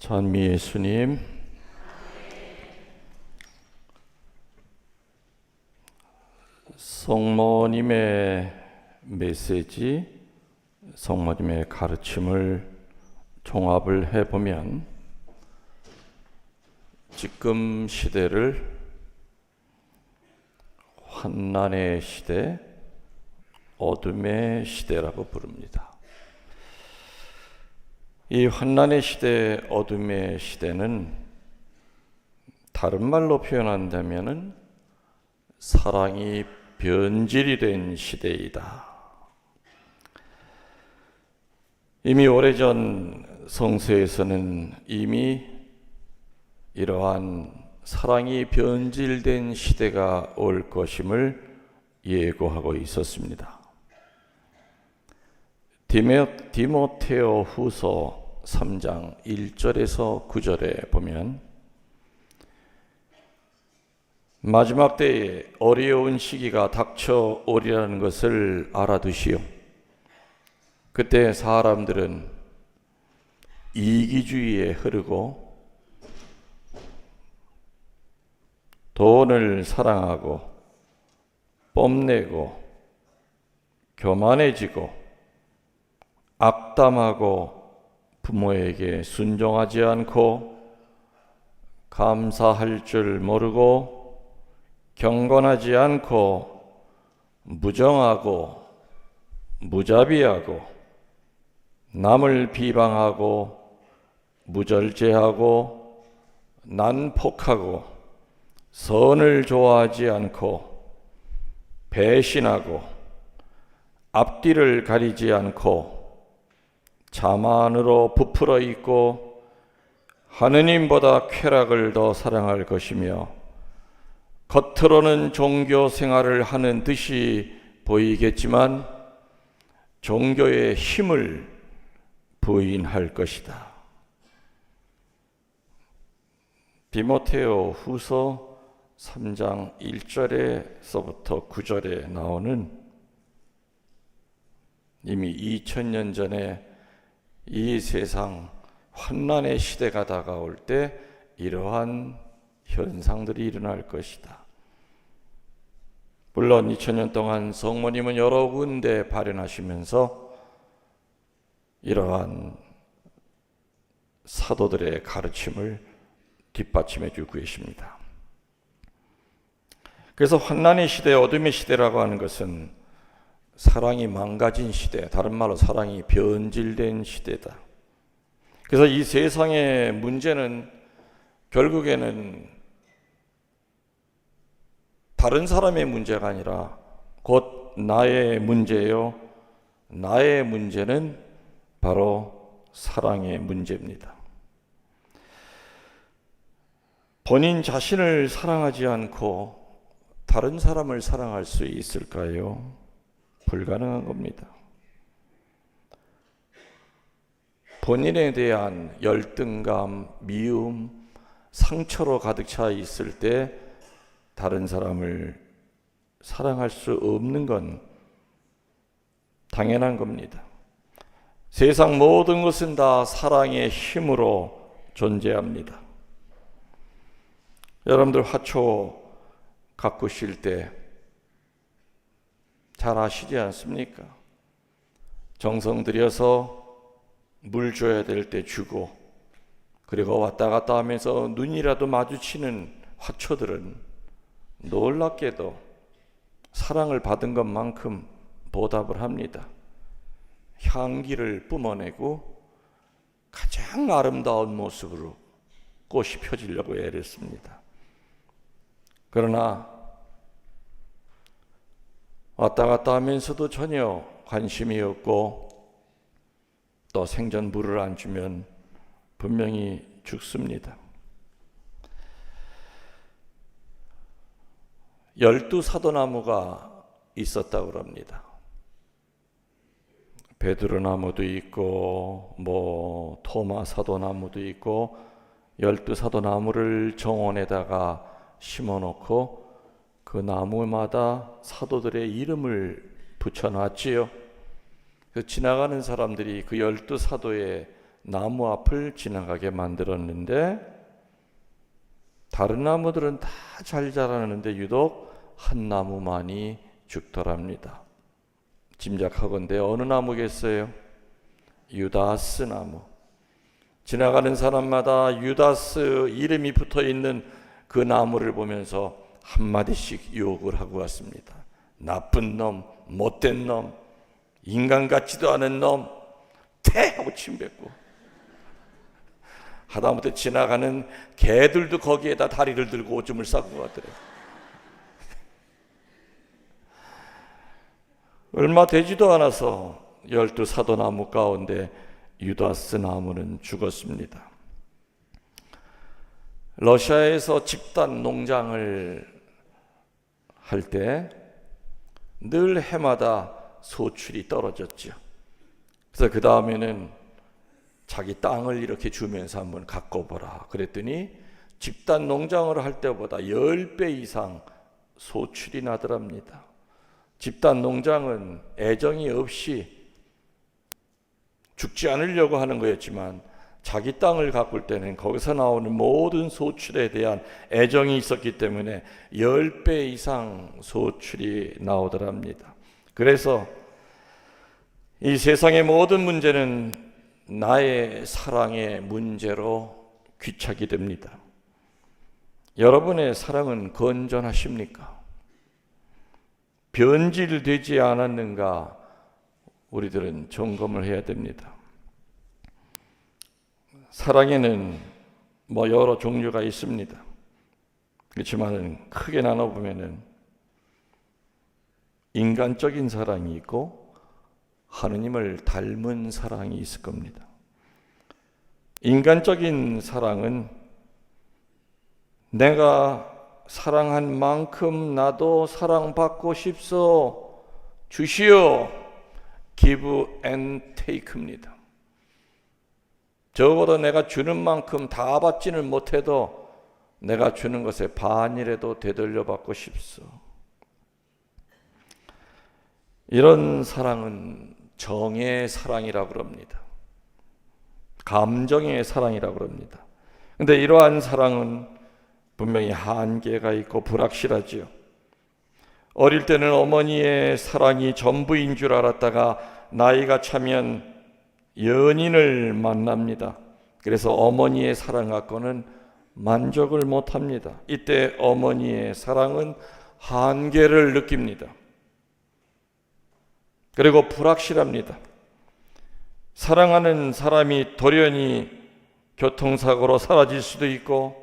찬미 예수님, 성모님의 메시지, 성모님의 가르침을 종합을 해보면 지금 시대를 환난의 시대, 어둠의 시대라고 부릅니다. 이 환난의 시대, 어둠의 시대는 다른 말로 표현한다면은 사랑이 변질이 된 시대이다. 이미 오래전 성서에서는 이미 이러한 사랑이 변질된 시대가 올 것임을 예고하고 있었습니다. 디모테오 후서 3장 1절에서 9절에 보면 마지막 때에 어려운 시기가 닥쳐오리라는 것을 알아두시오. 그때 사람들은 이기주의에 흐르고 돈을 사랑하고 뽐내고 교만해지고 악담하고 부모에게 순종하지 않고 감사할 줄 모르고 경건하지 않고 무정하고 무자비하고 남을 비방하고 무절제하고 난폭하고 선을 좋아하지 않고 배신하고 앞뒤를 가리지 않고 자만으로 부풀어 있고 하느님보다 쾌락을 더 사랑할 것이며 겉으로는 종교 생활을 하는 듯이 보이겠지만 종교의 힘을 부인할 것이다. 디모테오 후서 3장 1절에서부터 9절에 나오는 이미 2000년 전에 이 세상 환난의 시대가 다가올 때 이러한 현상들이 일어날 것이다. 물론 2000년 동안 성모님은 여러 군데 발현하시면서 이러한 사도들의 가르침을 뒷받침해 주고 계십니다. 그래서 환난의 시대, 어둠의 시대라고 하는 것은 사랑이 망가진 시대, 다른 말로 사랑이 변질된 시대다. 그래서 이 세상의 문제는 결국에는 다른 사람의 문제가 아니라 곧 나의 문제요. 나의 문제는 바로 사랑의 문제입니다. 본인 자신을 사랑하지 않고 다른 사람을 사랑할 수 있을까요? 불가능한 겁니다. 본인에 대한 열등감, 미움, 상처로 가득 차 있을 때 다른 사람을 사랑할 수 없는 건 당연한 겁니다. 세상 모든 것은 다 사랑의 힘으로 존재합니다. 여러분들 화초 가꾸실 때 잘 아시지 않습니까? 정성 들여서 물 줘야 될 때 주고 그리고 왔다 갔다 하면서 눈이라도 마주치는 화초들은 놀랍게도 사랑을 받은 것만큼 보답을 합니다. 향기를 뿜어내고 가장 아름다운 모습으로 꽃이 펴지려고 애를 씁니다. 그러나 왔다 갔다 하면서도 전혀 관심이 없고 또 생전 물을 안 주면 분명히 죽습니다. 12사도나무가 있었다고 합니다. 베드로나무도 있고 토마 사도나무도 있고 12사도나무를 정원에다가 심어놓고 그 나무마다 사도들의 이름을 붙여놨지요. 지나가는 사람들이 그 12사도의 나무 앞을 지나가게 만들었는데 다른 나무들은 다 잘 자라는데 유독 한 나무만이 죽더랍니다. 짐작하건대 어느 나무겠어요? 유다스 나무. 지나가는 사람마다 유다스 이름이 붙어있는 그 나무를 보면서 한마디씩 욕을 하고 왔습니다. 나쁜 놈, 못된 놈, 인간 같지도 않은 놈, 태! 하고 침뱉고 하다못해 지나가는 개들도 거기에다 다리를 들고 오줌을 싸고 가더래요. 얼마 되지도 않아서 12 사도나무 가운데 유다스 나무는 죽었습니다. 러시아에서 집단 농장을 할 때 늘 해마다 소출이 떨어졌죠. 그래서 그 다음에는 자기 땅을 이렇게 주면서 한번 갖고 보라 그랬더니 집단 농장을 할 때보다 10배 이상 소출이 나더랍니다. 집단 농장은 애정이 없이 죽지 않으려고 하는 거였지만 자기 땅을 가꿀 때는 거기서 나오는 모든 소출에 대한 애정이 있었기 때문에 10배 이상 소출이 나오더랍니다. 그래서 이 세상의 모든 문제는 나의 사랑의 문제로 귀착이 됩니다. 여러분의 사랑은 건전하십니까? 변질되지 않았는가 우리들은 점검을 해야 됩니다. 사랑에는 여러 종류가 있습니다. 그렇지만 크게 나눠보면 인간적인 사랑이 있고 하느님을 닮은 사랑이 있을 겁니다. 인간적인 사랑은 내가 사랑한 만큼 나도 사랑받고 싶소. 주시오. give and take입니다. 적어도 내가 주는 만큼 다 받지는 못해도 내가 주는 것에 반이라도 되돌려 받고 싶소. 이런 사랑은 정의 사랑이라고 그럽니다. 감정의 사랑이라고 그럽니다. 그런데 이러한 사랑은 분명히 한계가 있고 불확실하지요. 어릴 때는 어머니의 사랑이 전부인 줄 알았다가 나이가 차면 연인을 만납니다. 그래서 어머니의 사랑 갖고는 만족을 못합니다. 이때 어머니의 사랑은 한계를 느낍니다. 그리고 불확실합니다. 사랑하는 사람이 돌연히 교통사고로 사라질 수도 있고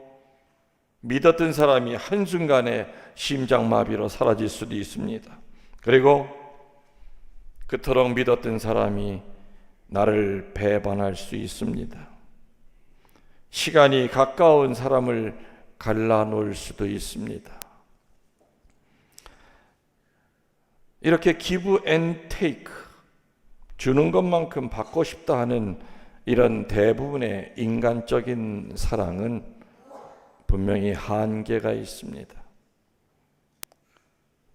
믿었던 사람이 한순간에 심장마비로 사라질 수도 있습니다. 그리고 그토록 믿었던 사람이 나를 배반할 수 있습니다. 시간이 가까운 사람을 갈라놓을 수도 있습니다. 이렇게 give and take, 주는 것만큼 받고 싶다 하는 이런 대부분의 인간적인 사랑은 분명히 한계가 있습니다.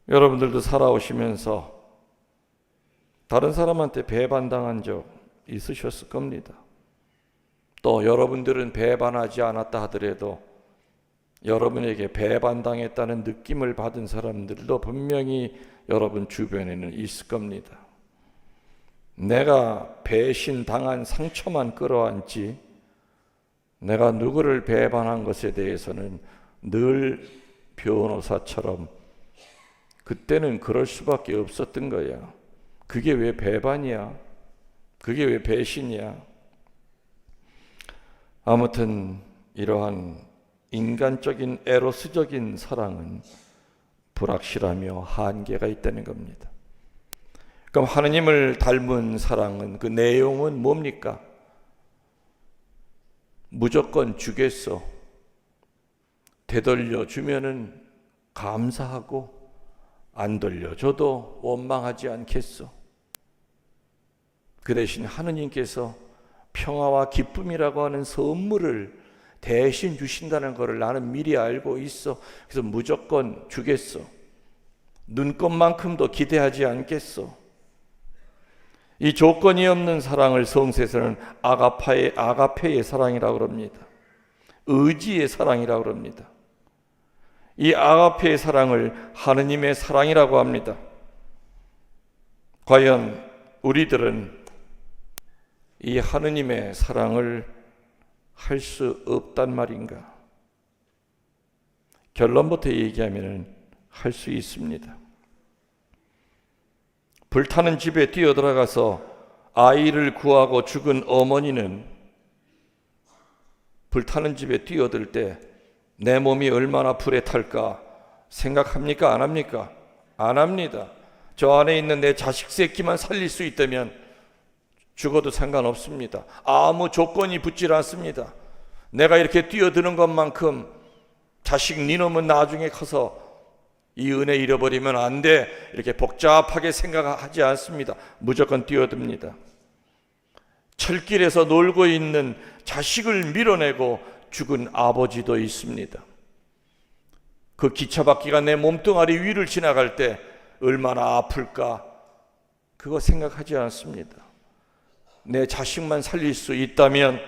여러분들도 살아오시면서 다른 사람한테 배반당한 적 있으셨을 겁니다. 또 여러분들은 배반하지 않았다 하더라도 여러분에게 배반당했다는 느낌을 받은 사람들도 분명히 여러분 주변에는 있을 겁니다. 내가 배신당한 상처만 끌어안지 내가 누구를 배반한 것에 대해서는 늘 변호사처럼 그때는 그럴 수밖에 없었던 거야. 그게 왜 배반이야? 그게 왜 배신이야? 아무튼 이러한 인간적인 에로스적인 사랑은 불확실하며 한계가 있다는 겁니다. 그럼 하느님을 닮은 사랑은 그 내용은 뭡니까? 무조건 주겠어. 되돌려 주면은 감사하고 안 돌려줘도 원망하지 않겠어. 그 대신 하느님께서 평화와 기쁨이라고 하는 선물을 대신 주신다는 것을 나는 미리 알고 있어. 그래서 무조건 주겠어. 눈꽃만큼도 기대하지 않겠어. 이 조건이 없는 사랑을 성서에서는 아가페의 사랑이라고 합니다. 의지의 사랑이라고 합니다. 이 아가페의 사랑을 하느님의 사랑이라고 합니다. 과연 우리들은 이 하느님의 사랑을 할 수 없단 말인가? 결론부터 얘기하면 할 수 있습니다. 불타는 집에 뛰어들어가서 아이를 구하고 죽은 어머니는 불타는 집에 뛰어들 때 내 몸이 얼마나 불에 탈까 생각합니까? 안 합니까? 안 합니다. 저 안에 있는 내 자식 새끼만 살릴 수 있다면 죽어도 상관없습니다. 아무 조건이 붙질 않습니다. 내가 이렇게 뛰어드는 것만큼 자식 니놈은 나중에 커서 이 은혜 잃어버리면 안 돼, 이렇게 복잡하게 생각하지 않습니다. 무조건 뛰어듭니다. 철길에서 놀고 있는 자식을 밀어내고 죽은 아버지도 있습니다. 그 기차바퀴가 내 몸뚱아리 위를 지나갈 때 얼마나 아플까, 그거 생각하지 않습니다. 내 자식만 살릴 수 있다면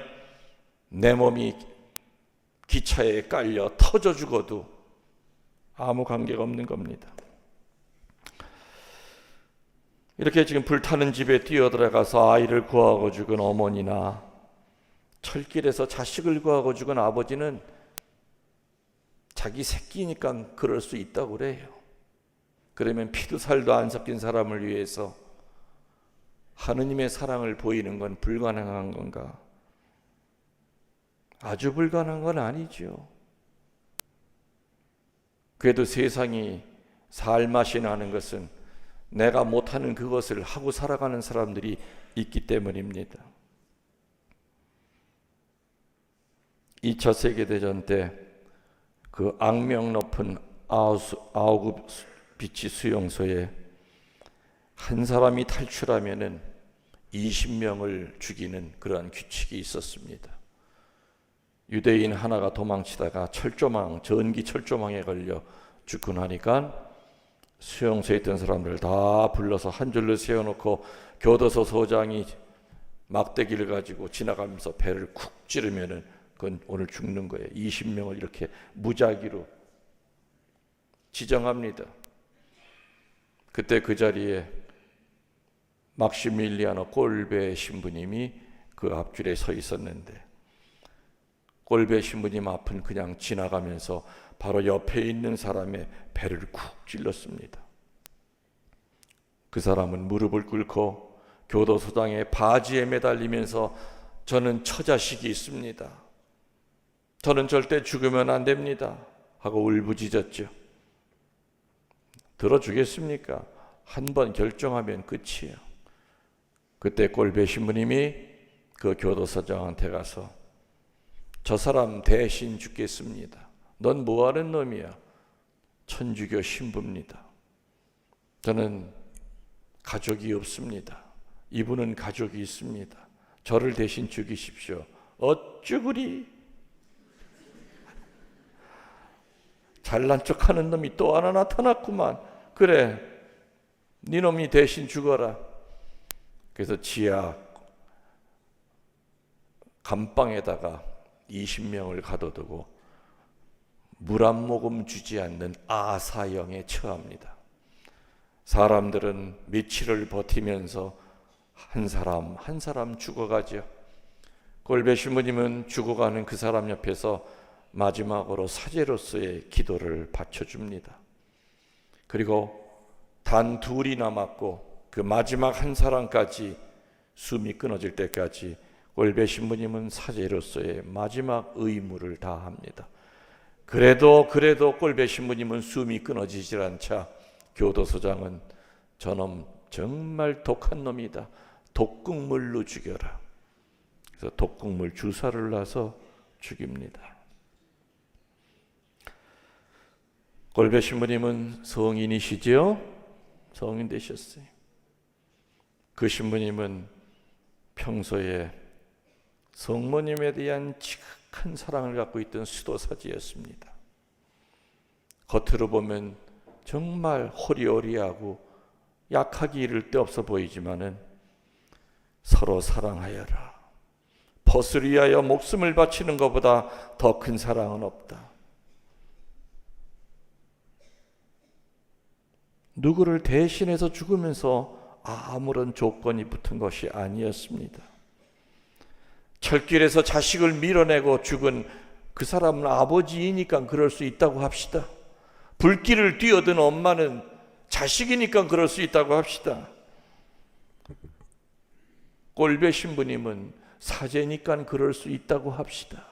내 몸이 기차에 깔려 터져 죽어도 아무 관계가 없는 겁니다. 이렇게 지금 불타는 집에 뛰어들어가서 아이를 구하고 죽은 어머니나 철길에서 자식을 구하고 죽은 아버지는 자기 새끼니까 그럴 수 있다고 그래요. 그러면 피도 살도 안 섞인 사람을 위해서 하느님의 사랑을 보이는 건 불가능한 건가? 아주 불가능한 건 아니죠. 그래도 세상이 살맛이 나는 것은 내가 못하는 그것을 하고 살아가는 사람들이 있기 때문입니다. 2차 세계대전 때 그 악명 높은 아우슈비츠 수용소에 한 사람이 탈출하면은 20명을 죽이는 그러한 규칙이 있었습니다. 유대인 하나가 도망치다가 전기 철조망에 걸려 죽고 나니까 수용소에 있던 사람들 다 불러서 한 줄로 세워놓고 교도소 소장이 막대기를 가지고 지나가면서 배를 쿡 찌르면은 그건 오늘 죽는 거예요. 20명을 이렇게 무작위로 지정합니다. 그때 그 자리에 막시밀리아노 꼴베 신부님이 그 앞줄에 서 있었는데 꼴베 신부님 앞은 그냥 지나가면서 바로 옆에 있는 사람의 배를 쿡 찔렀습니다. 그 사람은 무릎을 꿇고 교도소장의 바지에 매달리면서 저는 처자식이 있습니다. 저는 절대 죽으면 안 됩니다. 하고 울부짖었죠. 들어주겠습니까? 한 번 결정하면 끝이에요. 그때 꼴베 신부님이 그 교도소장한테 가서 저 사람 대신 죽겠습니다. 넌 뭐하는 놈이야? 천주교 신부입니다. 저는 가족이 없습니다. 이분은 가족이 있습니다. 저를 대신 죽이십시오. 어쭈구리? 잘난 척하는 놈이 또 하나 나타났구만. 그래, 네 놈이 대신 죽어라. 그래서 지하 감방에다가 20명을 가둬두고 물 한 모금 주지 않는 아사형에 처합니다. 사람들은 며칠을 버티면서 한 사람 한 사람 죽어가죠. 꼴베 신부님은 죽어가는 그 사람 옆에서 마지막으로 사제로서의 기도를 바쳐줍니다. 그리고 단 둘이 남았고 그 마지막 한 사람까지 숨이 끊어질 때까지 꼴베 신부님은 사제로서의 마지막 의무를 다합니다. 그래도 꼴베 신부님은 숨이 끊어지질 않자 교도소장은 저놈 정말 독한 놈이다. 독극물로 죽여라. 그래서 독극물 주사를 놔서 죽입니다. 꼴베 신부님은 성인이시죠? 성인 되셨어요. 그 신부님은 평소에 성모님에 대한 지극한 사랑을 갖고 있던 수도사지였습니다. 겉으로 보면 정말 호리호리하고 약하기 이를 데 없어 보이지만은 서로 사랑하여라. 벗을 위하여 목숨을 바치는 것보다 더 큰 사랑은 없다. 누구를 대신해서 죽으면서 아무런 조건이 붙은 것이 아니었습니다. 철길에서 자식을 밀어내고 죽은 그 사람은 아버지이니까 그럴 수 있다고 합시다. 불길을 뛰어든 엄마는 자식이니까 그럴 수 있다고 합시다. 꼴배 신부님은 사제니까 그럴 수 있다고 합시다.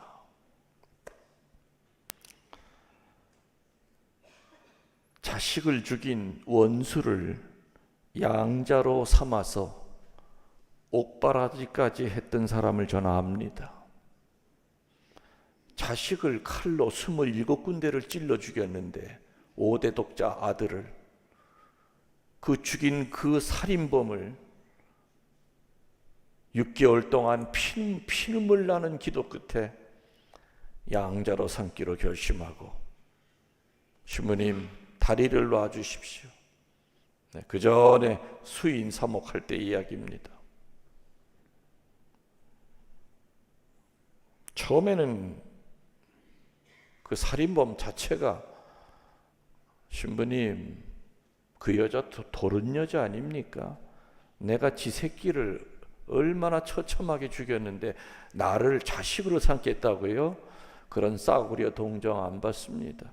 자식을 죽인 원수를 양자로 삼아서 옥바라지까지 했던 사람을 저는 압니다. 자식을 칼로 27군데를 찔러 죽였는데 5대 독자 아들을, 그 죽인 그 살인범을 6개월 동안 피눈물 나는 기도 끝에 양자로 삼기로 결심하고, 신부님 다리를 놔주십시오. 그 전에 수인 사목할 때 이야기입니다. 처음에는 그 살인범 자체가, 신부님 그 여자 도른 여자 아닙니까? 내가 지 새끼를 얼마나 처참하게 죽였는데 나를 자식으로 삼겠다고요? 그런 싸구려 동정 안 받습니다.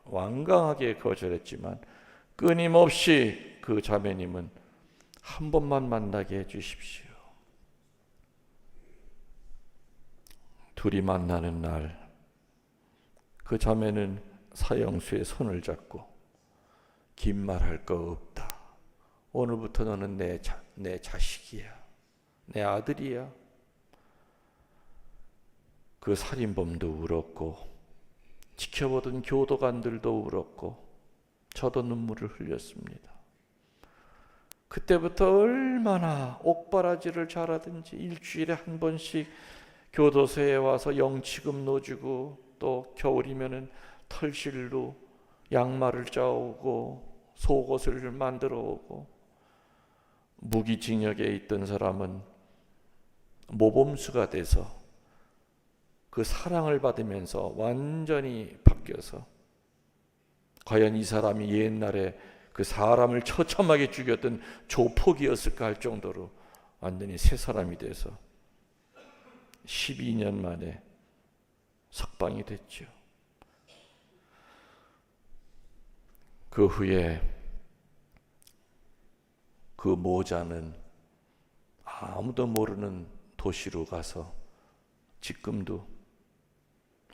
완강하게 거절했지만 끊임없이 그 자매님은 한 번만 만나게 해주십시오. 둘이 만나는 날, 그 자매는 사형수의 손을 잡고 긴 말 할 거 없다. 오늘부터 너는 내 자식이야. 내 아들이야. 그 살인범도 울었고 지켜보던 교도관들도 울었고 저도 눈물을 흘렸습니다. 그때부터 얼마나 옥바라지를 잘하든지 일주일에 한 번씩 교도소에 와서 영치금 넣어주고, 또 겨울이면은 털실로 양말을 짜오고 속옷을 만들어 오고, 무기징역에 있던 사람은 모범수가 돼서 그 사랑을 받으면서 완전히 바뀌어서, 과연 이 사람이 옛날에 그 사람을 처참하게 죽였던 조폭이었을까 할 정도로 완전히 새 사람이 돼서 12년 만에 석방이 됐죠. 그 후에 그 모자는 아무도 모르는 도시로 가서 지금도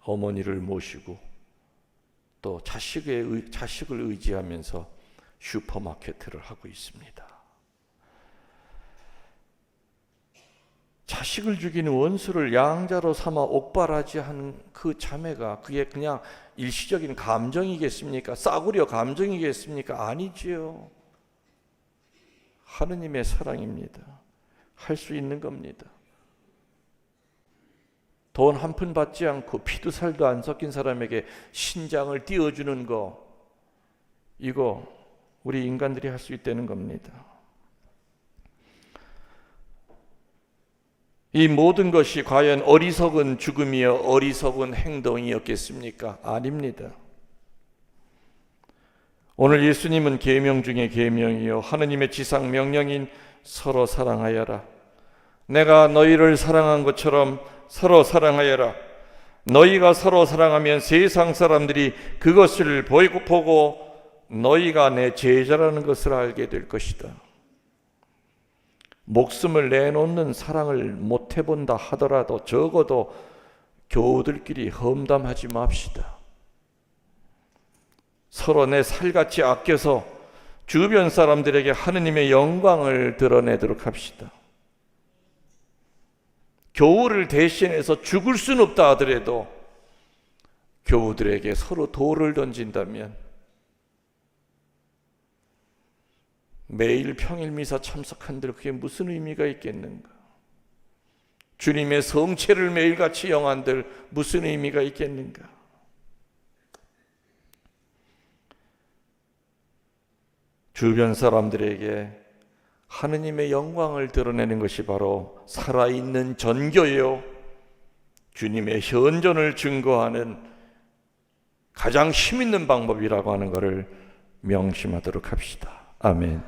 어머니를 모시고 또 자식을 의지하면서 슈퍼마켓을 하고 있습니다. 자식을 죽이는 원수를 양자로 삼아 옥바라지한 그 자매가, 그게 그냥 일시적인 감정이겠습니까? 싸구려 감정이겠습니까? 아니지요. 하느님의 사랑입니다. 할 수 있는 겁니다. 돈 한 푼 받지 않고 피도 살도 안 섞인 사람에게 신장을 띄워주는 거, 이거 우리 인간들이 할 수 있다는 겁니다. 이 모든 것이 과연 어리석은 죽음이여 어리석은 행동이었겠습니까? 아닙니다. 오늘 예수님은 계명 중에 계명이요 하느님의 지상 명령인 서로 사랑하여라. 내가 너희를 사랑한 것처럼 서로 사랑하여라. 너희가 서로 사랑하면 세상 사람들이 그것을 보고 너희가 내 제자라는 것을 알게 될 것이다. 목숨을 내놓는 사랑을 못 해본다 하더라도 적어도 교우들끼리 험담하지 맙시다. 서로 내 살같이 아껴서 주변 사람들에게 하느님의 영광을 드러내도록 합시다. 교우를 대신해서 죽을 수는 없다 하더라도 교우들에게 서로 돌을 던진다면, 매일 평일 미사 참석한들 그게 무슨 의미가 있겠는가? 주님의 성체를 매일같이 영한들 무슨 의미가 있겠는가? 주변 사람들에게 하느님의 영광을 드러내는 것이 바로 살아있는 전교요, 주님의 현존을 증거하는 가장 힘있는 방법이라고 하는 것을 명심하도록 합시다. 아멘.